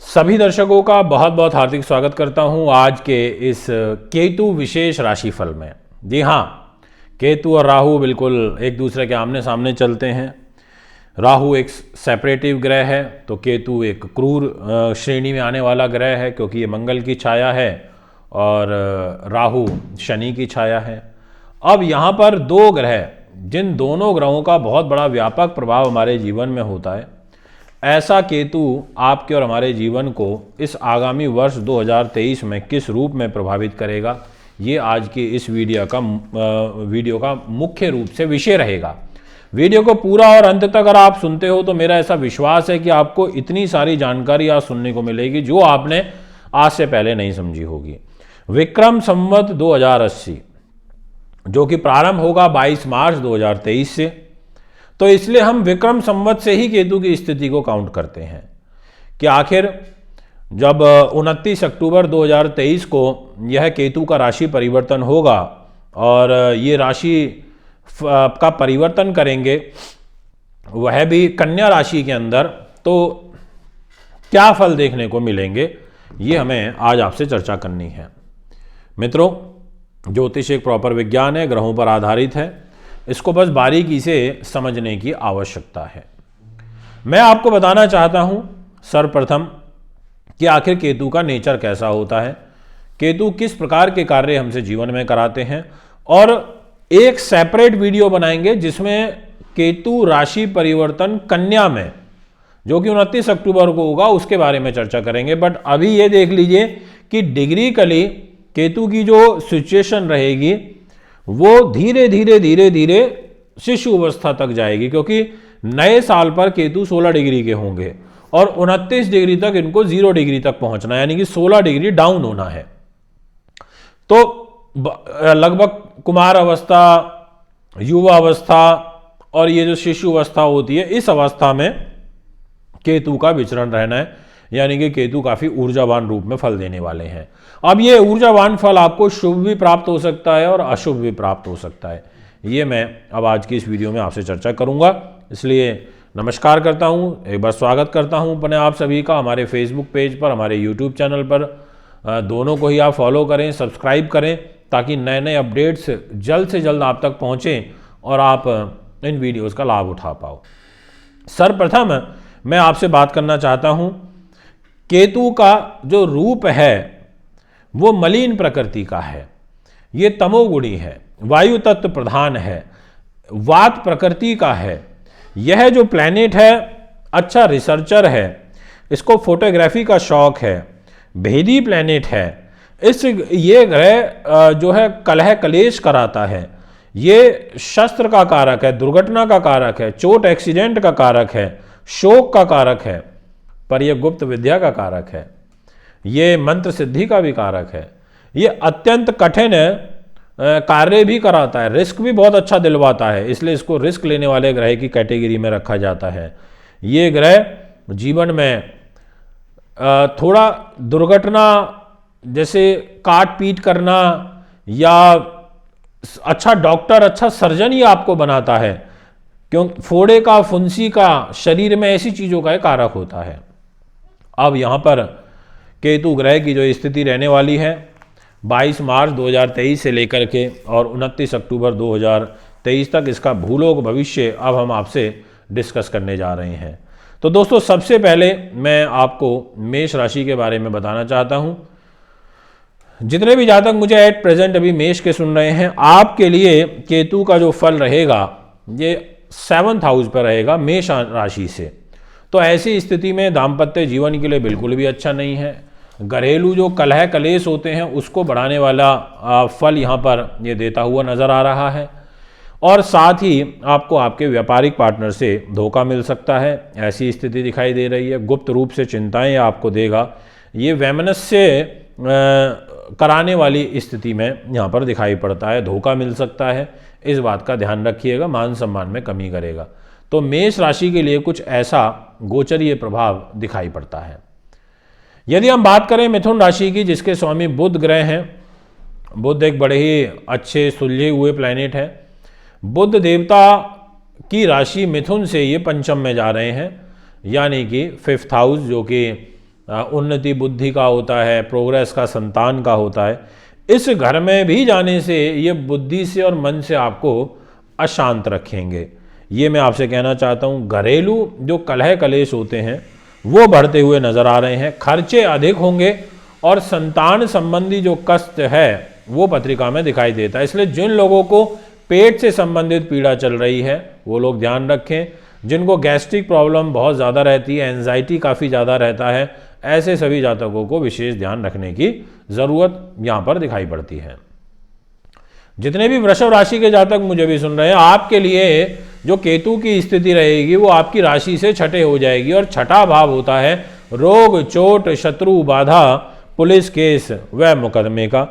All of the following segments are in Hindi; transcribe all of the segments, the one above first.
सभी दर्शकों का बहुत बहुत हार्दिक स्वागत करता हूं आज के इस केतु विशेष राशिफल में। जी हाँ, केतु और राहु बिल्कुल एक दूसरे के आमने सामने चलते हैं। राहु एक सेपरेटिव ग्रह है तो केतु एक क्रूर श्रेणी में आने वाला ग्रह है, क्योंकि ये मंगल की छाया है और राहु शनि की छाया है। अब यहाँ पर दो ग्रह, जिन दोनों ग्रहों का बहुत बड़ा व्यापक प्रभाव हमारे जीवन में होता है, ऐसा केतु आपके और हमारे जीवन को इस आगामी वर्ष 2023 में किस रूप में प्रभावित करेगा, ये आज की इस वीडियो का मुख्य रूप से विषय रहेगा। वीडियो को पूरा और अंत तक अगर आप सुनते हो तो मेरा ऐसा विश्वास है कि आपको इतनी सारी जानकारी आज सुनने को मिलेगी जो आपने आज से पहले नहीं समझी होगी। विक्रम संवत 2080 जो कि प्रारंभ होगा 22 मार्च 2023 से, तो इसलिए हम विक्रम संवत से ही केतु की स्थिति को काउंट करते हैं कि आखिर जब 29 अक्टूबर 2023 को यह केतु का राशि परिवर्तन होगा और ये राशि का परिवर्तन करेंगे, वह भी कन्या राशि के अंदर, तो क्या फल देखने को मिलेंगे, ये हमें आज आपसे चर्चा करनी है। मित्रों, ज्योतिष एक प्रॉपर विज्ञान है, ग्रहों पर आधारित है, इसको बस बारीकी से समझने की आवश्यकता है। मैं आपको बताना चाहता हूं सर्वप्रथम कि आखिर केतु का नेचर कैसा होता है, केतु किस प्रकार के कार्य हमसे जीवन में कराते हैं, और एक सेपरेट वीडियो बनाएंगे जिसमें केतु राशि परिवर्तन कन्या में जो कि 29 अक्टूबर को होगा उसके बारे में चर्चा करेंगे। बट अभी ये देख लीजिए कि डिग्रीकली केतु की जो सिचुएशन रहेगी वो धीरे धीरे शिशु अवस्था तक जाएगी, क्योंकि नए साल पर केतु 16 डिग्री के होंगे और 29 डिग्री तक इनको 0 डिग्री तक पहुंचना है, यानी कि 16 डिग्री डाउन होना है। तो लगभग कुमार अवस्था, युवा अवस्था और ये जो शिशु अवस्था होती है, इस अवस्था में केतु का विचरण रहना है, यानी कि केतु काफी ऊर्जावान रूप में फल देने वाले हैं। अब ये ऊर्जावान फल आपको शुभ भी प्राप्त हो सकता है और अशुभ भी प्राप्त हो सकता है, ये मैं अब आज की इस वीडियो में आपसे चर्चा करूंगा। इसलिए नमस्कार करता हूं, एक बार स्वागत करता हूं अपने आप सभी का हमारे फेसबुक पेज पर, हमारे यूट्यूब चैनल पर। दोनों को ही आप फॉलो करें, सब्सक्राइब करें, ताकि नए नए अपडेट्स जल्द से जल्द आप तक पहुँचें और आप इन वीडियोज़ का लाभ उठा पाओ। सर्वप्रथम मैं आपसे बात करना चाहता हूँ, केतु का जो रूप है वो मलिन प्रकृति का है, ये तमोगुणी है, वायु तत्व प्रधान है, वात प्रकृति का है। यह जो प्लैनेट है अच्छा रिसर्चर है, इसको फोटोग्राफी का शौक है, भेदी प्लैनेट है। ये ग्रह जो है कलह कलेश कराता है, ये शस्त्र का कारक है, दुर्घटना का कारक है, चोट एक्सीडेंट का कारक है, शोक का कारक है, पर यह गुप्त विद्या का कारक है, ये मंत्र सिद्धि का भी कारक है, ये अत्यंत कठिन कार्य भी कराता है, रिस्क भी बहुत अच्छा दिलवाता है, इसलिए इसको रिस्क लेने वाले ग्रह की कैटेगरी में रखा जाता है। ये ग्रह जीवन में थोड़ा दुर्घटना जैसे काट पीट करना या अच्छा डॉक्टर, अच्छा सर्जन ही आपको बनाता है, क्यों फोड़े का, फुंसी का, शरीर में ऐसी चीज़ों का कारक होता है। अब यहाँ पर केतु ग्रह की जो स्थिति रहने वाली है 22 मार्च 2023 से लेकर के और 29 अक्टूबर 2023 तक, इसका भूलोक भविष्य अब हम आपसे डिस्कस करने जा रहे हैं। तो दोस्तों, सबसे पहले मैं आपको मेष राशि के बारे में बताना चाहता हूँ। जितने भी जातक मुझे एट प्रेजेंट अभी मेष के सुन रहे हैं, आपके लिए केतु का जो फल रहेगा ये 7th हाउस पर रहेगा मेष राशि से। तो ऐसी स्थिति में दाम्पत्य जीवन के लिए बिल्कुल भी अच्छा नहीं है। घरेलू जो कलह कलेश होते हैं उसको बढ़ाने वाला फल यहाँ पर ये देता हुआ नजर आ रहा है, और साथ ही आपको आपके व्यापारिक पार्टनर से धोखा मिल सकता है, ऐसी स्थिति दिखाई दे रही है। गुप्त रूप से चिंताएं आपको देगा, ये वैमनस्य कराने वाली स्थिति में यहाँ पर दिखाई पड़ता है, धोखा मिल सकता है, इस बात का ध्यान रखिएगा, मान सम्मान में कमी करेगा। तो मेष राशि के लिए कुछ ऐसा गोचरीय प्रभाव दिखाई पड़ता है। यदि हम बात करें मिथुन राशि की, जिसके स्वामी बुध ग्रह हैं, बुध एक बड़े ही अच्छे सुलझे हुए प्लैनेट है। बुध देवता की राशि मिथुन से ये पंचम में जा रहे हैं, यानी कि 5th हाउस जो कि उन्नति बुद्धि का होता है, प्रोग्रेस का, संतान का होता है। इस घर में भी जाने से ये बुद्धि से और मन से आपको अशांत रखेंगे। ये मैं आपसे कहना चाहता हूँ। घरेलू जो कलह कलेश होते हैं वो बढ़ते हुए नजर आ रहे हैं, खर्चे अधिक होंगे और संतान संबंधी जो कष्ट है वो पत्रिका में दिखाई देता है। इसलिए जिन लोगों को पेट से संबंधित पीड़ा चल रही है वो लोग ध्यान रखें। जिनको गैस्ट्रिक प्रॉब्लम बहुत ज़्यादा रहती है, एंजाइटी काफ़ी ज़्यादा रहता है, ऐसे सभी जातकों को विशेष ध्यान रखने की ज़रूरत यहाँ पर दिखाई पड़ती है। जितने भी वृषभ राशि के जातक मुझे भी सुन रहे हैं, आपके लिए जो केतु की स्थिति रहेगी वो आपकी राशि से छठे हो जाएगी। और छठा भाव होता है रोग, चोट, शत्रु, बाधा, पुलिस केस व मुकदमे का।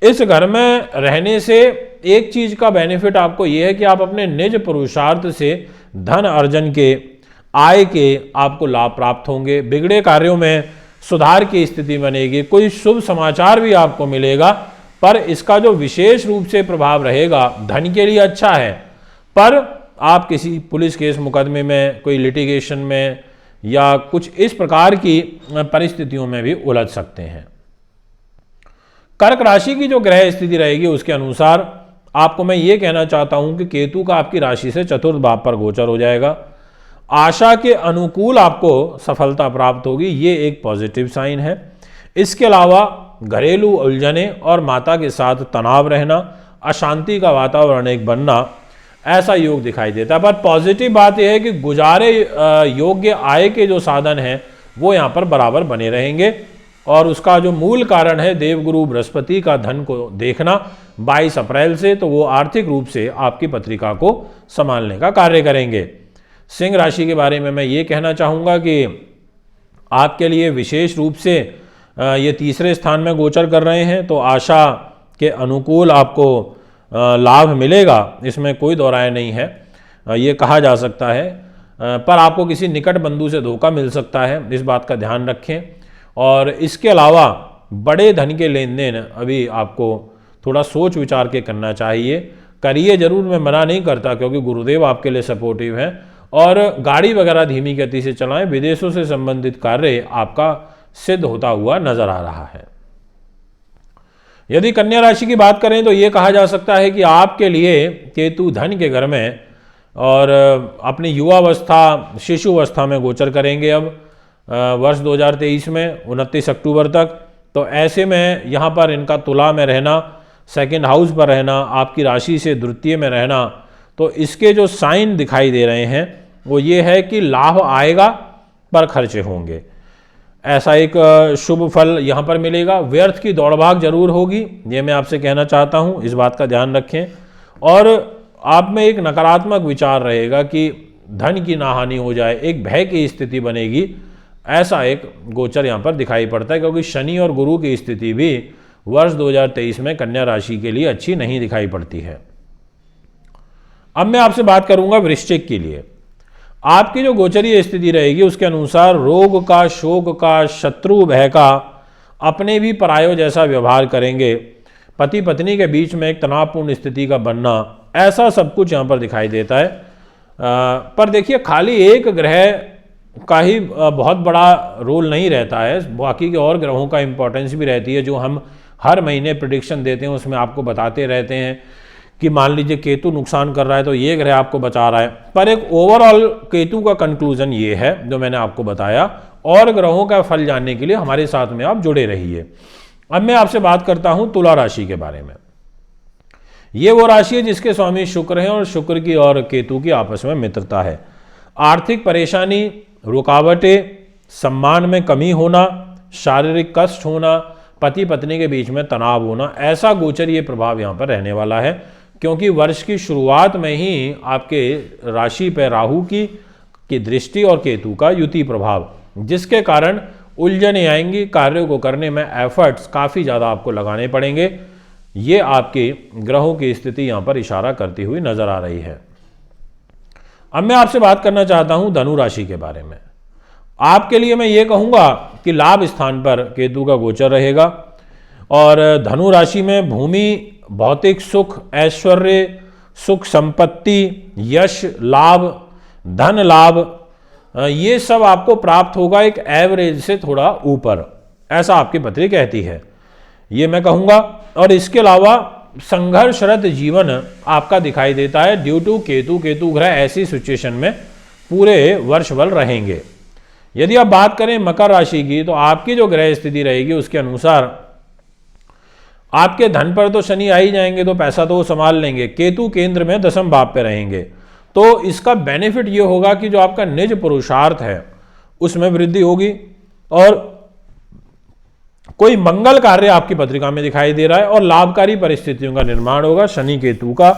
इस घर में रहने से एक चीज का बेनिफिट आपको यह है कि आप अपने निज पुरुषार्थ से धन अर्जन के, आय के आपको लाभ प्राप्त होंगे। बिगड़े कार्यों में सुधार की स्थिति बनेगी। कोई शुभ समाचार भी आपको मिलेगा, पर इसका जो विशेष रूप से प्रभाव रहेगा धन के लिए अच्छा है, पर आप किसी पुलिस केस मुकदमे में, कोई लिटिगेशन में या कुछ इस प्रकार की परिस्थितियों में भी उलझ सकते हैं। कर्क राशि की जो ग्रह स्थिति रहेगी उसके अनुसार आपको मैं ये कहना चाहता हूं कि केतु का आपकी राशि से चतुर्थ भाव पर गोचर हो जाएगा। आशा के अनुकूल आपको सफलता प्राप्त होगी, ये एक पॉजिटिव साइन है। इसके अलावा घरेलू उलझने और माता के साथ तनाव रहना, अशांति का वातावरण एक बनना, ऐसा योग दिखाई देता है। पर पॉजिटिव बात यह है कि गुजारे योग्य आय के जो साधन हैं वो यहाँ पर बराबर बने रहेंगे। और उसका जो मूल कारण है देवगुरु बृहस्पति का धन को देखना 22 अप्रैल से, तो वो आर्थिक रूप से आपकी पत्रिका को संभालने का कार्य करेंगे। सिंह राशि के बारे में मैं ये कहना चाहूँगा कि आपके लिए विशेष रूप से ये तीसरे स्थान में गोचर कर रहे हैं, तो आशा के अनुकूल आपको लाभ मिलेगा, इसमें कोई दो राय नहीं है। ये कहा जा सकता है, पर आपको किसी निकट बंधु से धोखा मिल सकता है, इस बात का ध्यान रखें। और इसके अलावा बड़े धन के लेन देन अभी आपको थोड़ा सोच विचार के करना चाहिए। करिए जरूर, मैं मना नहीं करता, क्योंकि गुरुदेव आपके लिए सपोर्टिव हैं। और गाड़ी वगैरह धीमी गति से चलाएं। विदेशों से संबंधित कार्य आपका सिद्ध होता हुआ नजर आ रहा है। यदि कन्या राशि की बात करें तो ये कहा जा सकता है कि आपके लिए केतु धन के घर में और अपनी युवावस्था, शिशुवस्था में गोचर करेंगे अब वर्ष 2023 में 29 अक्टूबर तक। तो ऐसे में यहाँ पर इनका तुला में रहना, सेकंड हाउस पर रहना, आपकी राशि से द्वितीय में रहना, तो इसके जो साइन दिखाई दे रहे हैं वो ये है कि लाभ आएगा पर खर्चे होंगे, ऐसा एक शुभ फल यहाँ पर मिलेगा। व्यर्थ की दौड़भाग जरूर होगी, ये मैं आपसे कहना चाहता हूँ, इस बात का ध्यान रखें। और आप में एक नकारात्मक विचार रहेगा कि धन की नाहानि हो जाए, एक भय की स्थिति बनेगी, ऐसा एक गोचर यहाँ पर दिखाई पड़ता है। क्योंकि शनि और गुरु की स्थिति भी वर्ष 2023 में कन्या राशि के लिए अच्छी नहीं दिखाई पड़ती है। अब मैं आपसे बात करूंगा वृश्चिक के लिए। आपकी जो गोचरीय स्थिति रहेगी उसके अनुसार रोग का, शोक का, शत्रु भय का, अपने भी परायों जैसा व्यवहार करेंगे, पति पत्नी के बीच में एक तनावपूर्ण स्थिति का बनना, ऐसा सब कुछ यहाँ पर दिखाई देता है। पर देखिए, खाली एक ग्रह का ही बहुत बड़ा रोल नहीं रहता है, बाकी के और ग्रहों का इंपॉर्टेंस भी रहती है, जो हम हर महीने प्रेडिक्शन देते हैं उसमें आपको बताते रहते हैं कि मान लीजिए केतु नुकसान कर रहा है तो ये ग्रह आपको बचा रहा है। पर एक ओवरऑल केतु का कंक्लूजन ये है जो मैंने आपको बताया, और ग्रहों का फल जानने के लिए हमारे साथ में आप जुड़े रहिए। अब मैं आपसे बात करता हूं तुला राशि के बारे में। ये वो राशि है जिसके स्वामी शुक्र हैं और शुक्र की और केतु की आपस में मित्रता है। आर्थिक परेशानी, रुकावटें, सम्मान में कमी होना, शारीरिक कष्ट होना, पति पत्नी के बीच में तनाव होना, ऐसा गोचरीय प्रभाव यहाँ पर रहने वाला है। क्योंकि वर्ष की शुरुआत में ही आपके राशि पर राहु की दृष्टि और केतु का युति प्रभाव, जिसके कारण उलझने आएंगी, कार्यों को करने में एफर्ट्स काफ़ी ज़्यादा आपको लगाने पड़ेंगे। ये आपके ग्रहों की स्थिति यहाँ पर इशारा करती हुई नजर आ रही है। अब मैं आपसे बात करना चाहता हूँ धनु राशि के बारे में। आपके लिए मैं ये कहूँगा कि लाभ स्थान पर केतु का गोचर रहेगा और धनु राशि में भूमि, भौतिक सुख, ऐश्वर्य, सुख संपत्ति, यश, लाभ, धन लाभ, ये सब आपको प्राप्त होगा एक एवरेज से थोड़ा ऊपर, ऐसा आपकी पत्री कहती है, ये मैं कहूँगा। और इसके अलावा संघर्षरत जीवन आपका दिखाई देता है ड्यू टू केतु ग्रह ऐसी सिचुएशन में पूरे वर्ष भर रहेंगे। यदि आप बात करें मकर राशि की, तो आपकी जो ग्रह स्थिति रहेगी उसके अनुसार आपके धन पर तो शनि आ ही जाएंगे, तो पैसा तो वो संभाल लेंगे। केतु केंद्र में दसम भाव पे रहेंगे, तो इसका बेनिफिट ये होगा कि जो आपका निज पुरुषार्थ है उसमें वृद्धि होगी और कोई मंगल कार्य आपकी पत्रिका में दिखाई दे रहा है और लाभकारी परिस्थितियों का निर्माण होगा। शनि केतु का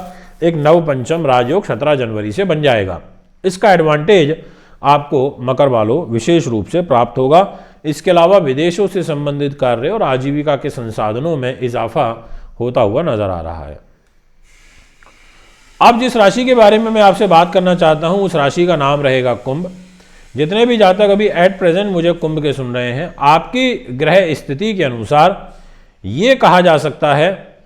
एक नव पंचम राजयोग 17 जनवरी से बन जाएगा। इसका एडवांटेज आपको मकर वालों विशेष रूप से प्राप्त होगा। इसके अलावा विदेशों से संबंधित कार्य और आजीविका के संसाधनों में इजाफा होता हुआ नजर आ रहा है। अब जिस राशि के बारे में मैं आपसे बात करना चाहता हूं उस राशि का नाम रहेगा कुंभ। जितने भी जातक अभी एट प्रेजेंट मुझे कुंभ के सुन रहे हैं, आपकी ग्रह स्थिति के अनुसार ये कहा जा सकता है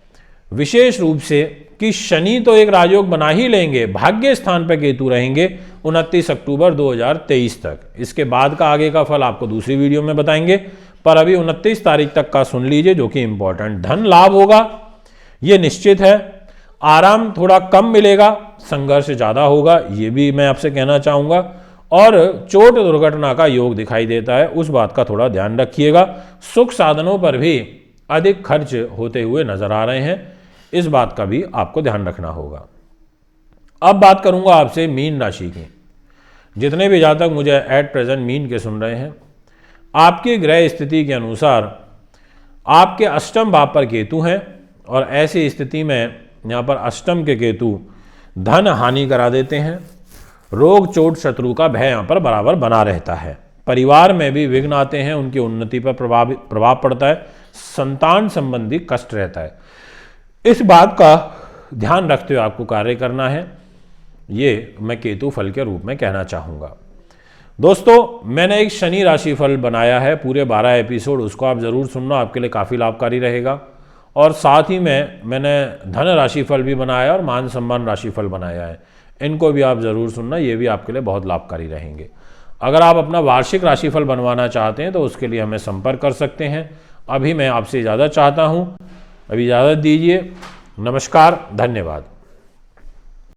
विशेष रूप से कि शनि तो एक राजयोग बना ही लेंगे, भाग्य स्थान पर केतु रहेंगे 29 अक्टूबर 2023 तक। इसके बाद का आगे का फल आपको दूसरी वीडियो में बताएंगे, पर अभी 29 तारीख तक का सुन लीजिए जो कि इंपॉर्टेंट। धन लाभ होगा ये निश्चित है, आराम थोड़ा कम मिलेगा, संघर्ष ज़्यादा होगा ये भी मैं आपसे कहना चाहूँगा, और चोट दुर्घटना का योग दिखाई देता है, उस बात का थोड़ा ध्यान रखिएगा। सुख साधनों पर भी अधिक खर्च होते हुए नजर आ रहे हैं, इस बात का भी आपको ध्यान रखना होगा। अब बात करूंगा आपसे मीन राशि की। जितने भी जातक मुझे एट प्रेजेंट मीन के सुन रहे हैं, आपकी ग्रह स्थिति के अनुसार आपके अष्टम भाव पर केतु हैं और ऐसी स्थिति में यहाँ पर अष्टम के केतु धन हानि करा देते हैं। रोग चोट शत्रु का भय यहाँ पर बराबर बना रहता है। परिवार में भी विघ्न आते हैं, उनकी उन्नति पर प्रभाव पड़ता है, संतान संबंधी कष्ट रहता है। इस बात का ध्यान रखते हुए आपको कार्य करना है, ये मैं केतु फल के रूप में कहना चाहूँगा। दोस्तों मैंने एक शनि राशि फल बनाया है पूरे 12 एपिसोड, उसको आप ज़रूर सुनना, आपके लिए काफ़ी लाभकारी रहेगा। और साथ ही में मैंने धन राशि फल भी बनाया और मान सम्मान राशि फल बनाया है, इनको भी आप ज़रूर सुनना, ये भी आपके लिए बहुत लाभकारी रहेंगे। अगर आप अपना वार्षिक राशिफल बनवाना चाहते हैं तो उसके लिए हमें संपर्क कर सकते हैं। अभी मैं आपसे इजाज़त चाहता हूँ, अभी इजाज़त दीजिए। नमस्कार, धन्यवाद।